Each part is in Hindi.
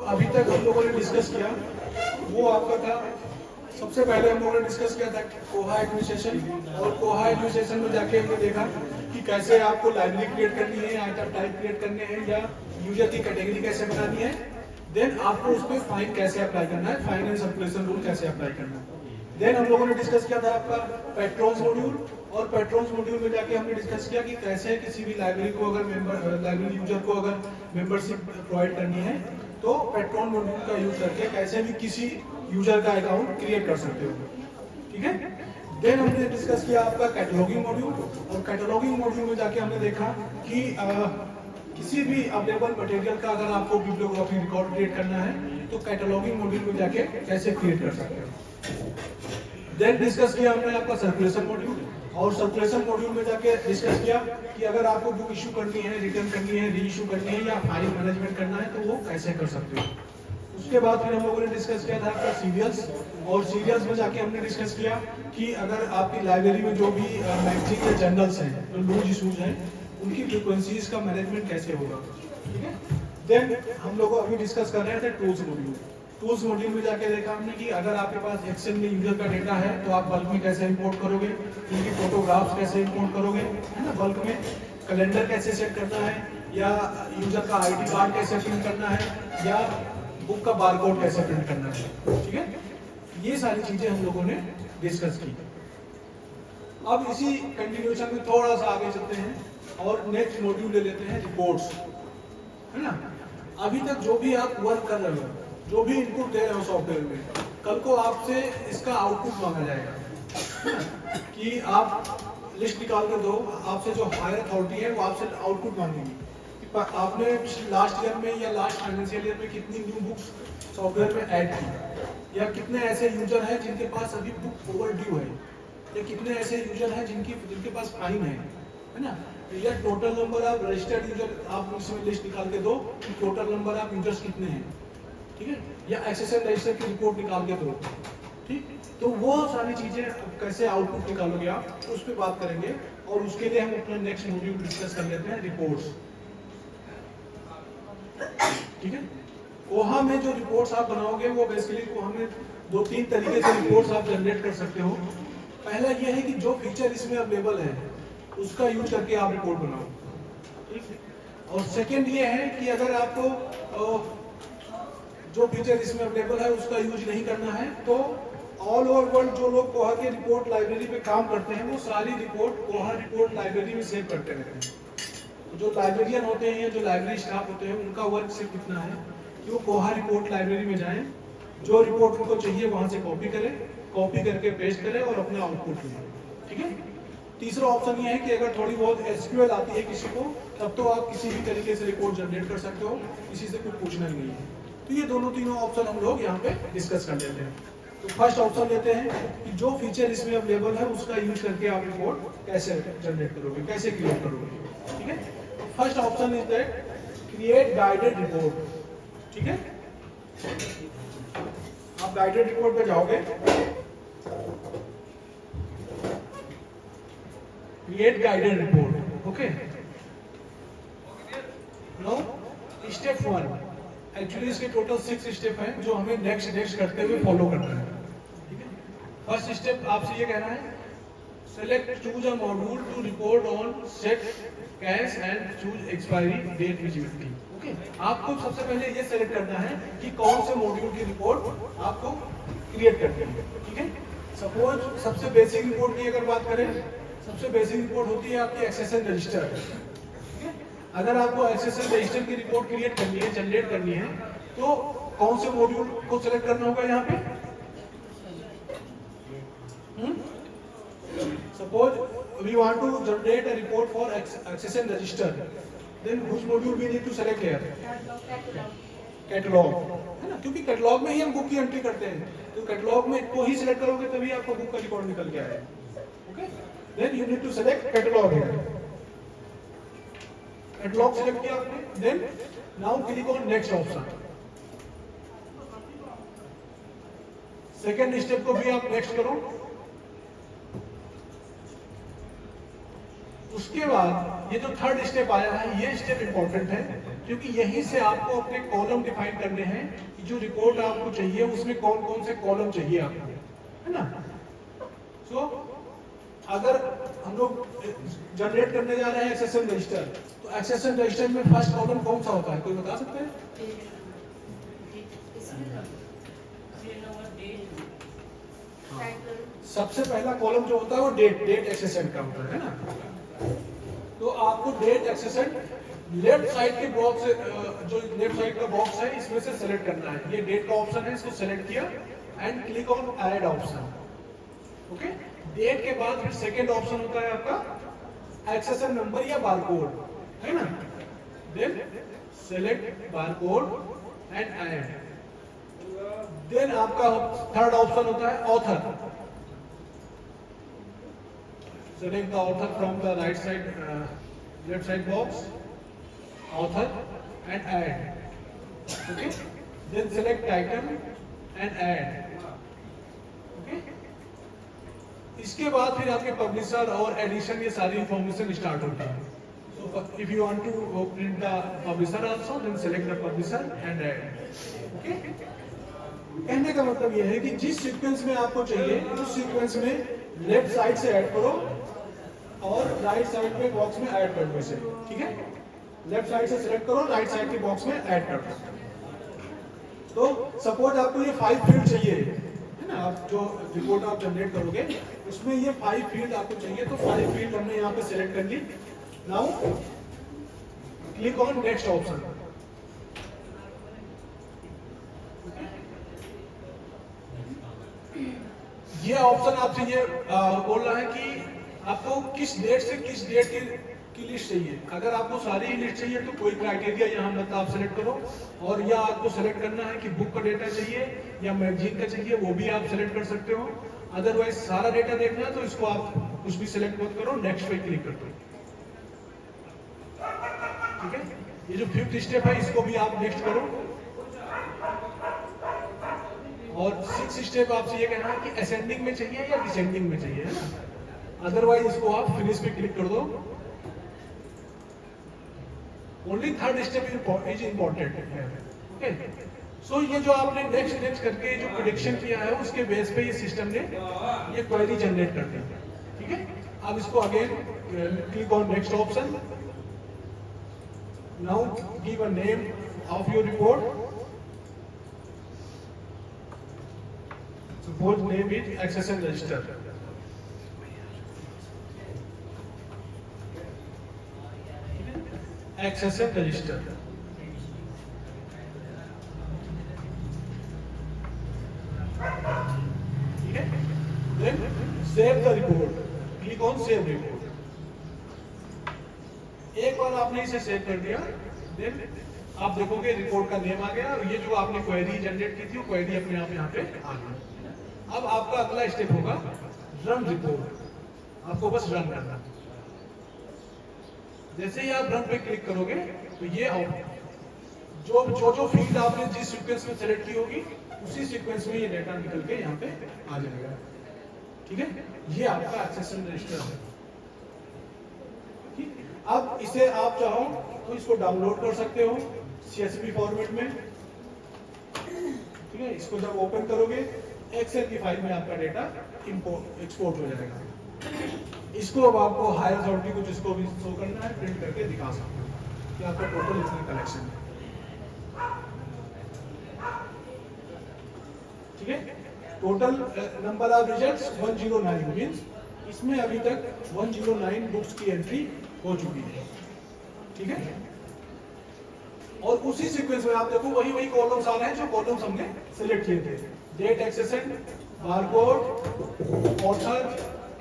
अभी तक हम लोगों ने डिस्कस किया वो आपका था, सबसे पहले हम लोगों ने डिस्कस किया था कोहा एडमिनिस्ट्रेशन, और कोहा एडमिनिस्ट्रेशन में जाके हमने देखा कि कैसे आपको लाइब्रेरी क्रिएट करनी है, आइटम टाइप क्रिएट करने हैं, या यूजर की कैटेगरी कैसे बनानी है, देन आपको उस पर फाइन कैसे अप्लाई करना है, फाइन एंड सर्कुलेशन रूल कैसे अप्लाई करना है। देन हम लोगों ने डिस्कस किया था आपका पेट्रोन्स मॉड्यूल, और पेट्रोन्स मॉड्यूल में जाके हमने डिस्कस किया कि कैसे किसी भी लाइब्रेरी को अगर लाइब्रेरी यूजर को अगर मेंबरशिप प्रोवाइड करनी है तो पेट्रोन मॉड्यूल का यूज करके कैसे भी किसी यूजर का अकाउंट क्रिएट कर सकते हो, ठीक है। देन हमने डिस्कस किया आपका कैटलॉगिंग मॉड्यूल, और कैटलॉगिंग मॉड्यूल में जाके हमने देखा कि किसी भी अवेलेबल मटेरियल का अगर आपको बिब्लियोग्राफी रिकॉर्ड क्रिएट करना है तो कैटलॉगिंग मॉड्यूल में जाके कैसे क्रिएट कर सकते हो। देन डिस्कस किया हमने आपका सर्कुलेशन मॉड्यूल, और सर्कुलेशन मॉड्यूल में जाके डिस्कस किया कि अगर आपको बुक इशू करनी है, रिटर्न करनी है, री इशू करनी है, या फाइल मैनेजमेंट करना है तो वो कैसे कर सकते हो। उसके बाद फिर हम लोगों ने डिस्कस किया था आपका सीरियल्स, और सीरियल्स में जाके हमने डिस्कस किया कि अगर आपकी लाइब्रेरी में जो भी मैगजीन या जर्नल्स हैं, जो लूज इशूज हैं, उनकी फ्रीक्वेंसीज का मैनेजमेंट कैसे होगा, ठीक है। देन हम लोग अभी डिस्कस कर रहे थे टूल्स मॉड्यूल। टूल्स मॉड्यूल में जाके देखा हमने कि अगर आपके पास एक्सेल में यूजर का डेटा है तो आप बल्क में कैसे इंपोर्ट करोगे, उनकी फोटोग्राफ्स कैसे इंपोर्ट करोगे, है ना, बल्क में कैलेंडर कैसे सेट करना है, या यूजर का आईडी कार्ड कैसे प्रिंट करना है, या बुक का बारकोड कैसे प्रिंट करना है, ठीक है। ये सारी चीजें हम लोगों ने डिस्कस की। अब इसी कंटिन्यूएशन में थोड़ा सा आगे चलते हैं और नेक्स्ट मॉड्यूल ले लेते हैं रिपोर्ट्स, है ना। अभी तक जो भी आप वर्क कर रहे हो, जो भी इनपुट दे रहे हो सॉफ्टवेयर में, कल को आपसे इसका आउटपुट मांगा जाएगा कि आप लिस्ट निकाल कर दो, आपसे जो हायर अथॉरिटी है वो आपसे आउटपुट मांगेगी कि आपने लास्ट ईयर में या लास्ट फाइनेंशियल ईयर में कितनी न्यू बुक्स सॉफ्टवेयर में ऐड की, या कितने ऐसे यूजर हैं जिनके पास अभी बुक ओवर ड्यू है, या कितने ऐसे यूजर हैं जिनके पास फाइन है ना, या total number of registered user आप उसमें लिस्ट निकाल के दो कि टोटल नंबर ऑफ यूजर्स कितने हैं, ठीक है, या एसएसएल रजिस्टर की रिपोर्ट निकाल के दो, ठीक। तो वो सारी चीजें कैसे आउटपुट निकालोगे आप, उस पर बात करेंगे, और उसके लिए हम अपना नेक्स्ट मॉड्यूल डिस्कस कर लेते हैं रिपोर्ट्स, ठीक है। कोहा में जो रिपोर्ट्स आप बनाओगे वो बेसिकली कोहा में 2-3 तरीके से रिपोर्ट्स आप जनरेट कर सकते हो। पहला ये है कि जो फीचर इसमें अवेलेबल है उसका यूज करके आप रिपोर्ट बनाओ, ठीक है। और सेकंड ये है कि अगर आपको जो फीचर इसमें अवेलेबल है उसका यूज नहीं करना है तो ऑल ओवर वर्ल्ड जो लोग कोहा के रिपोर्ट लाइब्रेरी पे काम करते हैं वो सारी रिपोर्ट कोहा रिपोर्ट लाइब्रेरी में सेव करते रहते हैं। जो लाइब्रेरियन होते हैं या जो लाइब्रेरी स्टाफ होते हैं उनका वर्क सिर्फ इतना है कि वो कोहा रिपोर्ट लाइब्रेरी में जाएं, जो रिपोर्ट उनको चाहिए वहां से कॉपी करें, कॉपी करके पेस्ट करें और अपना आउटपुट लें, ठीक है। तीसरा ऑप्शन ये है कि अगर थोड़ी बहुत एसक्यूएल आती है किसी को, तब तो आप किसी भी तरीके से रिपोर्ट जनरेट कर सकते हो, किसी से कुछ पूछना नहीं है। तो ये तीनों ऑप्शन हम लोग यहाँ पे डिस्कस कर लेते हैं। तो फर्स्ट ऑप्शन लेते हैं कि जो फीचर इसमें अवेलेबल है उसका यूज करके आप रिपोर्ट कैसे जनरेट करोगे, कैसे क्रिएट करोगे, ठीक है। First option is that create guided report, ठीक है। आप गाइडेड रिपोर्ट पे जाओगे, create guided report, okay. Now step 1, actually इसके टोटल 6 स्टेप हैं जो हमें नेक्स्ट करते हुए फॉलो करना है, ठीक है। फर्स्ट स्टेप आपसे ये कहना है select choose a module to report on set cash and choose expiry date visibility, okay. आपको सबसे पहले ये सेलेक्ट करना है कि कौन से मॉड्यूल की रिपोर्ट आपको क्रिएट करनी है, ठीक है। सपोज सबसे बेसिक रिपोर्ट की अगर बात करें, सबसे बेसिक रिपोर्ट होती है आपकी एसएसएल रजिस्टर, ठीक है। अगर आपको एसएसएल रजिस्टर की रिपोर्ट क्रिएट करनी है, जनरेट करनी है, तो कौन से मॉड्यूल को सिलेक्ट करना होगा यहाँ पे। Suppose we want to generate a report for SSL register, then which module we need to select here, catalogue, है ना, क्योंकि कैटलॉग में ही हम बुक की एंट्री करते हैं, तो कैटलॉग में को ही सिलेक्ट करोगे तभी आपको बुक का रिकॉर्ड निकल के आएगा, okay. Then you need to select catalogue here, catalogue select किया आपने, then now click on next option. Second step को भी आप नेक्स्ट करो। उसके बाद ये जो थर्ड स्टेप आया है, ये स्टेप इंपॉर्टेंट है। क्योंकि यहीं से आपको अपने कॉलम डिफाइन करने हैं कि जो रिपोर्ट आपको चाहिए उसमें कौन कौन से कॉलम चाहिए आपको, है ना। सो अगर हम लोग जनरेट करने जा रहे हैं एक्सेशन रजिस्टर, तो एक्सेशन रजिस्टर में फर्स्ट कॉलम कौन सा होता है, कोई बता सकते हैं? सबसे पहला कॉलम जो होता है वो डेट एक्सेशन का होता है ना। तो आपको डेट एक्सेशन लेफ्ट साइड के बॉक्स, जो लेफ्ट साइड का बॉक्स है इसमें से सेलेक्ट करना है। ये डेट का ऑप्शन है, इसको सेलेक्ट किया and click on add option. Okay, date के बाद फिर सेकंड ऑप्शन होता है आपका एक्सेशन नंबर या बारकोड, है ना। Then select barcode and add. Then आपका थर्ड ऑप्शन होता है author. Select the author from the right side left side box, author and add. Okay, then select title and add. Okay, इसके बाद फिर आपके पब्लिशर और एडिशन ये सारी इंफॉर्मेशन स्टार्ट होती है। So if you want to print the publisher also, then select the publisher and add. Okay? कहने का मतलब यह है कि जिस सीक्वेंस में आपको चाहिए उस सीक्वेंस में लेफ्ट साइड से ऐड करो और राइट साइड के बॉक्स में ऐड कर दो इसे, ठीक है। लेफ्ट साइड से सिलेक्ट करो, राइट साइड के बॉक्स में ऐड कर दो। तो सपोज आपको ये 5 फील्ड चाहिए, है ना। आप जो रिपोर्ट आप जनरेट करोगे उसमें ये 5 फील्ड आपको चाहिए, तो 5 फील्ड हमने यहाँ पे सिलेक्ट कर ली। Now click on next option. ये ऑप्शन आपसे ये बोल रहा है कि आपको किस डेट से किस डेट की लिस्ट चाहिए। अगर आपको सारी ही लिस्ट चाहिए तो कोई क्राइटेरिया यहाँ मत आप सेलेक्ट करो, और या आपको सेलेक्ट करना है कि बुक का डेटा चाहिए या मैगजीन का चाहिए, वो भी आप सेलेक्ट कर सकते हो। अदरवाइज सारा डेटा देखना है तो इसको आप कुछ भी सिलेक्ट मत करो, नेक्स्ट पे क्लिक कर दो, ठीक है। ये जो 5th स्टेप है इसको भी आप नेक्स्ट करो, और 6th स्टेप आपसे ये कहना है कि असेंडिंग में चाहिए या डिसेंडिंग में चाहिए, है ना। अदरवाइज इसको आप फिनिश पे क्लिक कर दो। Only 3rd step is important है। ओके, सो ये जो आपने नेक्स्ट करके जो प्रेडिक्शन किया है उसके बेस पे ये सिस्टम ने ये क्वेरी जनरेट कर दी, ठीक है। अब इसको again click on next option. Now give a name of your report. Suppose name is accession register. Accession register. ठीक है। Then save the report. Click on save report. एक बार आपने इसे सेव कर दिया, then आप देखोगे रिपोर्ट का नेम आ गया और ये जो आपने क्वेरी जनरेट की थी वो क्वेरी अपने आप यहाँ पे आ गई। अब आपका अगला स्टेप होगा रन रिपोर्ट। आपको बस रन करना। जैसे ही आप रन पे क्लिक करोगे तो ये जो फील्ड आपने जिस सीक्वेंस में सेलेक्ट की होगी उसी सीक्वेंस में ये डेटा निकल के यहाँ पे आ जाएगा, ठीक है। ये आपका एक्सेशन रजिस्टर है, ठीक। अब इसे आप चाहो तो इसको डाउनलोड कर सकते हो CSV फॉर्मेट में, ठीक है। इसको जब ओपन करोगे एक्सेल की फाइल में आपका डेटा एक्सपोर्ट हो जाएगा। इसको अब आपको हायर अथॉरिटी को जिसको भी शो करना है प्रिंट करके दिखा सकते हो कि आपका टोटल इतना कलेक्शन है, ठीक है। Total number of results 109 means इसमें अभी तक 109 बुक्स की एंट्री हो चुकी है, ठीक है। और उसी सीक्वेंस में आप देखो वही कॉलम्स आ रहे हैं जो कॉलम्स हमने सिलेक्ट किए थे। Date accession, barcode, author,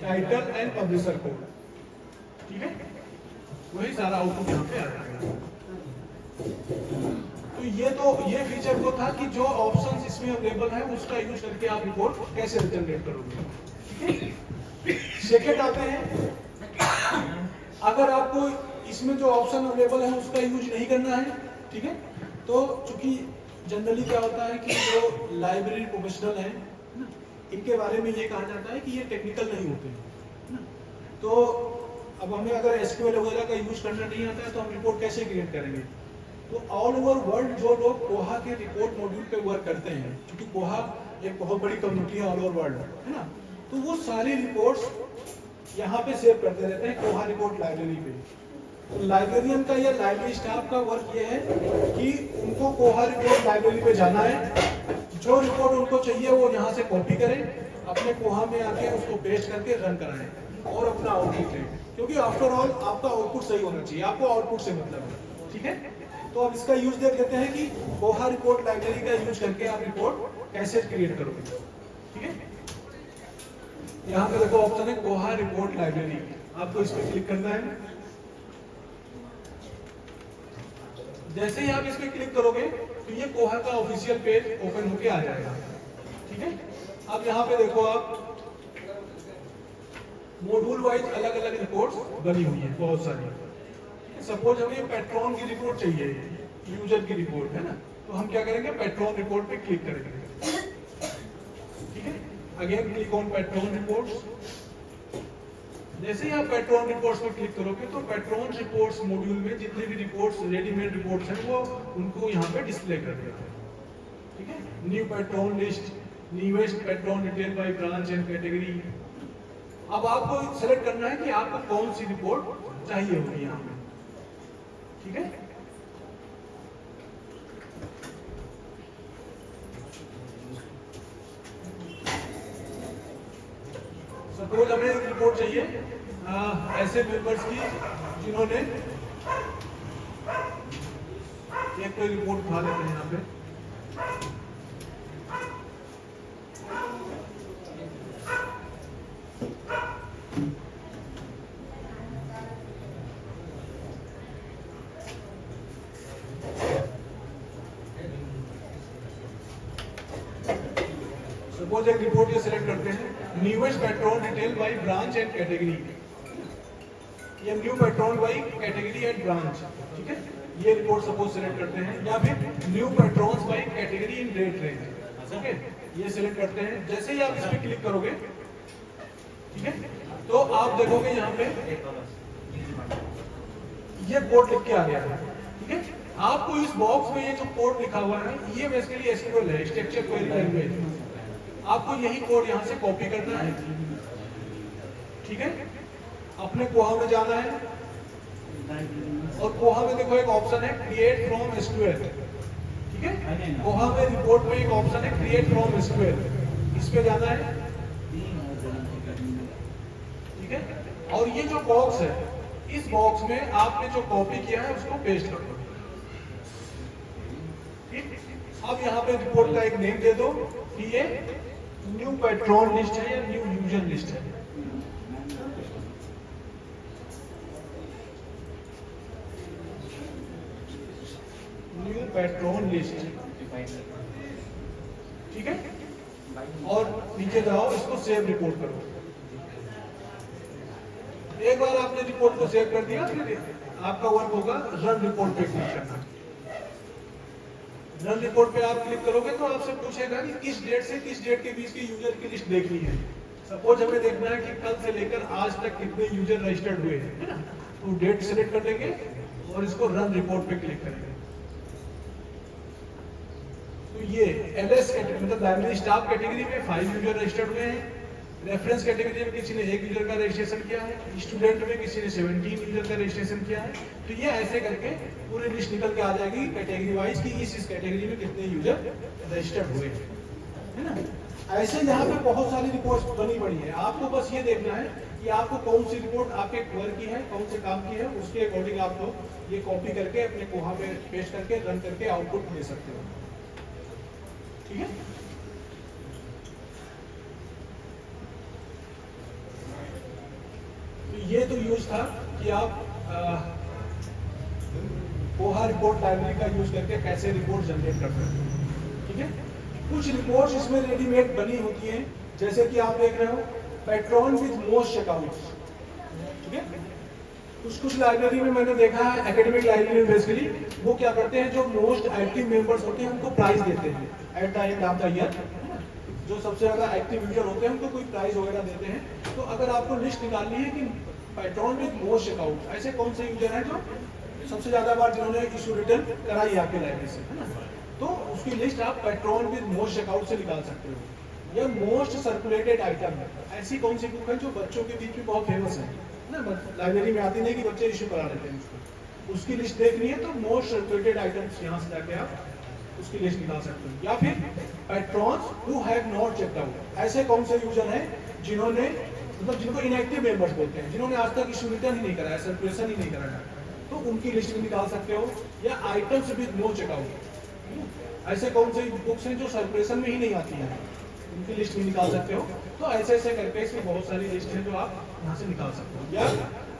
title and publisher code, ठीक है। वही सारा आउटपुट यहाँ पे आ जाएगा। तो ये फीचर वो था कि जो ऑप्शंस इसमें अवेलेबल है उसका यूज करके आप रिपोर्ट कैसे जनरेट करोगे, ठीक है। सेकेंड आते हैं, अगर आपको इसमें जो ऑप्शन अवेलेबल है उसका यूज नहीं करना है, ठीक है। तो चूंकि जनरली क्या होता है कि जो लाइब्रेरी प्रोफेशनल हैं इनके बारे में ये कहा जाता है कि ये टेक्निकल नहीं होते हैं, तो अब हमें अगर SQL वगैरह का यूज करना नहीं आता है तो हम रिपोर्ट कैसे क्रिएट करेंगे। तो ऑल ओवर वर्ल्ड जो लोग कोहा के रिपोर्ट मॉड्यूल पे वर्क करते हैं, क्योंकि कोहा एक बहुत बड़ी कम्युनिटी है ऑल ओवर वर्ल्ड, है ना, तो वो सारी रिपोर्ट्स यहाँ पे सेव करते रहते हैं कोहा रिपोर्ट लाइब्रेरी पे। तो लाइब्रेरियन का या लाइब्रेरी स्टाफ का वर्क ये है कि उनको कोहा रिपोर्ट लाइब्रेरी पे जाना है, जो रिपोर्ट उनको चाहिए वो यहाँ से कॉपी करें, अपने कोहा में आके उसको पेस्ट करके रन कराएं और अपना आउटपुट लें, क्योंकि आफ्टर ऑल आपका आउटपुट सही होना चाहिए, आपको आउटपुट से मतलब है, ठीक है। तो अब इसका यूज देख लेते हैं कि कोहा रिपोर्ट लाइब्रेरी का यूज करके आप रिपोर्ट कैसे क्रिएट करोगे, ठीक है। यहाँ पे देखो ऑप्शन है कोहा रिपोर्ट लाइब्रेरी, आपको इस पर क्लिक करना है। जैसे ही आप इस पर क्लिक करोगे तो ये कोहा का ऑफिशियल पेज ओपन होके आ जाएगा, ठीक है। अब यहाँ पे देखो आप मॉड्यूल वाइज अलग अलग रिपोर्ट्स बनी हुई है बहुत सारी। सपोज हमें पेट्रॉन की रिपोर्ट चाहिए, यूजर की रिपोर्ट है ना, तो हम क्या करेंगे, पेट्रॉन रिपोर्ट पे क्लिक करेंगे, ठीक है। Again click on patron reports. जैसे ही आप पेट्रॉन रिपोर्ट्स पर क्लिक करोगे तो पेट्रॉन रिपोर्ट्स मॉड्यूल में जितने भी रिपोर्ट्स रेडीमेड रिपोर्ट्स हैं वो उनको यहाँ पे डिस्प्ले कर देते हैं, ठीक है। New patron list, newest patron detail by branch and category. अब आपको सेलेक्ट करना है कि आपको कौन सी रिपोर्ट चाहिए होगी यहाँ पे, ठीक है। सपोज हमें एक रिपोर्ट चाहिए ऐसे मेंबर्स की जिन्होंने एक कोई रिपोर्ट उठा लेते हैं यहाँ पे, सपोज एक रिपोर्ट ये सिलेक्ट करते हैं newest patron detail by branch and category, ये new patron by category and branch, ठीक है। ये रिपोर्ट सपोज सिलेक्ट करते हैं, या फिर new patrons by category in rate range, okay, ये सिलेक्ट करते हैं। जैसे ही आप इस पे क्लिक करोगे, ठीक है, तो आप देखोगे यहाँ पे ये कोड लिख के आ गया है, ठीक है। आपको इस बॉक्स में ये जो कोड लिखा हुआ है ये बेसिकली एसक्यूएल है, स्ट्रक्चर क्वेरी लैंग्वेज। आपको यही कोड यहाँ से कॉपी करना है, ठीक है। अपने कोहा में जाना है और कोहा में देखो एक ऑप्शन है क्रिएट फ्रॉम एसक्यूएल, ठीक है। कोहा में रिपोर्ट में एक ऑप्शन है क्रिएट फ्रॉम एसक्यूएल, इस पे जाना है, ठीक है। और ये जो बॉक्स है इस बॉक्स में आपने जो कॉपी किया है उसको पेस्ट कर दो, ठीक। अब यहाँ पे रिपोर्ट का एक नेम दे दो कि ये न्यू पेट्रॉन लिस्ट है या न्यू यूजर लिस्ट है, न्यू पेट्रॉन लिस्ट, ठीक है। और नीचे जाओ, इसको सेव रिपोर्ट करो। एक बार आपने रिपोर्ट को सेव कर दिया फिर आपका वर्क होगा रन रिपोर्ट पे क्लिक करना। रन रिपोर्ट पे आप क्लिक करोगे तो आपसे पूछेगा कि किस डेट से किस डेट के बीच की यूजर की लिस्ट देखनी है। सपोज हमें देखना है कि कल से लेकर आज तक कितने यूजर रजिस्टर्ड हुए हैं, है ना, तो डेट सिलेक्ट कर लेंगे और इसको रन रिपोर्ट पे क्लिक करेंगे। तो ये एलएस मतलब लाइब्रेरी स्टाफ कैटेगरी में 5 यूजर रजिस्टर्ड हुए हैं, रेफरेंस कैटेगरी में किसी ने 1 यूजर का रजिस्ट्रेशन किया है, स्टूडेंट में किसी ने 17 यूजर का रजिस्ट्रेशन किया है। तो ये ऐसे करके पूरी लिस्ट निकल के आ जाएगी कैटेगरी वाइज कि इस कैटेगरी में कितने यूजर रजिस्टर्ड हुए, है ना। ऐसे यहाँ पे बहुत सारी रिपोर्ट्स बनी पड़ी है, आपको बस ये देखना है कि आपको कौन सी रिपोर्ट आपके वर्क की है, कौन से काम की है, उसके अकॉर्डिंग आप लोग ये कॉपी करके अपने कोहा में पेस्ट करके रन करके आउटपुट दे सकते हो, ठीक है। तो ये तो यूज था कि आप कोहा रिपोर्ट लाइब्रेरी का यूज करके कैसे रिपोर्ट जनरेट कर सकते हो, ठीक है। कुछ रिपोर्ट्स इसमें रेडीमेड बनी होती हैं, जैसे कि आप देख रहे हो पेट्रॉन विद मोस्ट चेकआउट्स, ठीक है। कुछ लाइब्रेरी में मैंने देखा है, एकेडमिक लाइब्रेरी में बेसिकली वो क्या करते हैं, जो मोस्ट एक्टिव मेंबर्स होते हैं उनको प्राइज देते हैं at the end of the year. जो सबसे ज्यादा एक्टिव यूजर होते हैं उनको कोई प्राइज वगैरह देते हैं। तो अगर आपको लिस्ट निकालनी है कि पेट्रॉन विद मोस्ट चेकआउट, ऐसे कौन से यूजर हैं जो सबसे ज्यादा बार जिन्होंने इशू रिटर्न कराई है आपके लाइब्रेरी से, है ना, तो उसकी लिस्ट आप पेट्रोन विद मोस्ट चेकआउट से निकाल सकते हो। या मोस्ट सर्कुलेटेड आइटम है, ऐसी कौन सी बुक है जो बच्चों के बीच में बहुत फेमस है ना, लाइब्रेरी में आती नहीं कि बच्चे इशू करा लेते हैं उसको, उसकी लिस्ट देखनी है तो मोस्ट सर्कुलेटेड आइटम्स यहाँ से जाके आप उसकी लिस्ट निकाल सकते हो। या फिर patrons who have not checked out, ऐसे कौन से यूजर हैं जिन्होंने, मतलब जिनको इनएक्टिव मेंबर्स बोलते हैं, जिन्होंने आज तक इशू रिटर्न ही नहीं कराया, सर्कुलेशन ही नहीं कराया, तो उनकी लिस्ट भी निकाल सकते हो। या आइटम्स विद नो चेकआउट, ऐसे कौन से बुक्स हैं जो सर्कुलेशन में ही नहीं आती हैं, उनकी लिस्ट भी निकाल सकते हो। तो ऐसे ऐसे करके इसमें बहुत सारी लिस्ट है जो आप यहाँ से निकाल सकते हो। या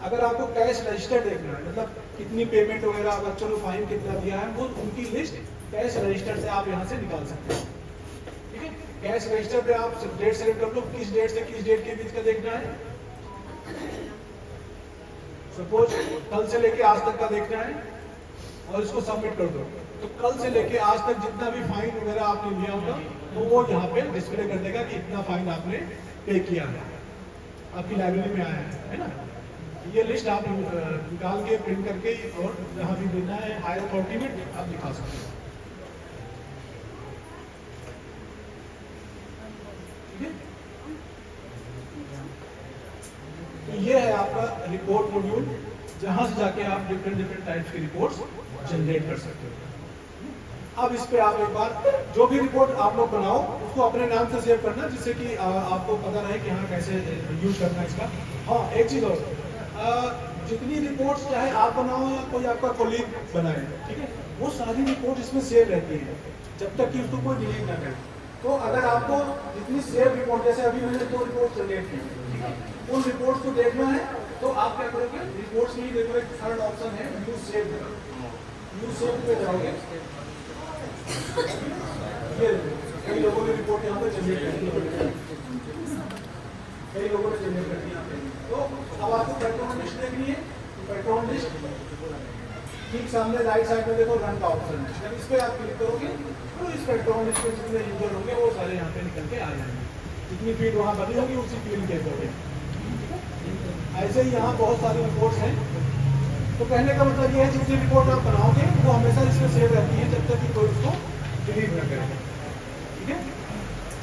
अगर आपको कैश रजिस्टर देखना है, मतलब कितनी पेमेंट वगैरह बच्चों ने फाइन कितना दिया है, वो उनकी लिस्ट कैश रजिस्टर से आप यहाँ से निकाल सकते हो। ठीक है, कैश रजिस्टर पे आप डेट सेलेक्ट कर लो, किस डेट से किस डेट के बीच का देखना है। सपोज कल से लेके आज तक का देखना है और इसको सबमिट कर दो, तो कल से लेके आज तक जितना भी फाइन वगैरह आपने लिया होगा तो वो यहाँ पे डिस्प्ले कर देगा कि इतना फाइन आपने पे किया है, आपकी लाइब्रेरी में आया है ना। ये लिस्ट आप निकाल के प्रिंट करके और जहाँ भी देना है हायर अथॉरिटी में आप दिखा सकते हो। ठीक है, तो ये है आपका रिपोर्ट मॉड्यूल, जहां से जाके आप डिफरेंट टाइप्स की रिपोर्ट्स जनरेट कर सकते हो। अब इस पे आप एक बार जो भी रिपोर्ट आप लोग बनाओ उसको अपने नाम से सेव करना, जिससे कि आपको पता रहे कि हाँ कैसे यूज करना है इसका। हाँ, एक चीज और, जितनी रिपोर्ट्स चाहे आप बनाओ या कोई आपका कोलीग बनाए, ठीक है, वो सारी रिपोर्ट इसमें सेव रहती है जब तक कि उसको कोई डिलीट ना करे। तो अगर आपको जितनी सेव रिपोर्ट, जैसे अभी मैंने 2 रिपोर्ट जनरेट की, ठीक है, उन रिपोर्ट्स को देखना है तो आप क्या करोगे, रिपोर्ट्स में ही देखो एक थर्ड ऑप्शन है यूज सेव, यूज सेव पे जाओगे। ये कई लोगों ने रिपोर्ट यहाँ पे जनरेट कर दी, कई लोगों ने जनरेट कर दी यहाँ पे। तो अब आपको पेट्रोन लिस्ट देखनी है, पेट्रोन लिस्ट ठीक सामने राइट साइड में देखो रन का ऑप्शन है, जब इस पे आप क्लिक करोगे तो इस पेट्रोन लिस्ट में जितने यूजर होंगे वो सारे यहाँ पे निकल के आ जाएंगे, जितनी फीड वहाँ बनी होगी उसी फील्ड के अकॉर्डिंग। ऐसे ही यहाँ बहुत सारी रिपोर्ट्स हैं। तो कहने का मतलब ये है जितनी रिपोर्ट आप बनाओगे वो हमेशा इसमें सेव रहती है जब तक कि कोई उसको डिलीट न करे। ठीक है,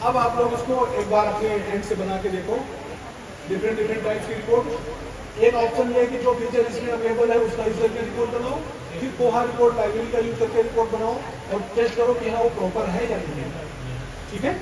अब आप लोग उसको एक बार अपने एंड से बना के देखो, डिफरेंट टाइप्स की रिपोर्ट। एक ऑप्शन ये है कि जो फीचर इसमें अवेलेबल है उसका यूज करके रिपोर्ट बनाओ, फिर कोहा रिपोर्ट लाइब्रेरी का यूज करके रिपोर्ट बनाओ और टेस्ट करो कि हाँ वो प्रॉपर है या नहीं है। ठीक है।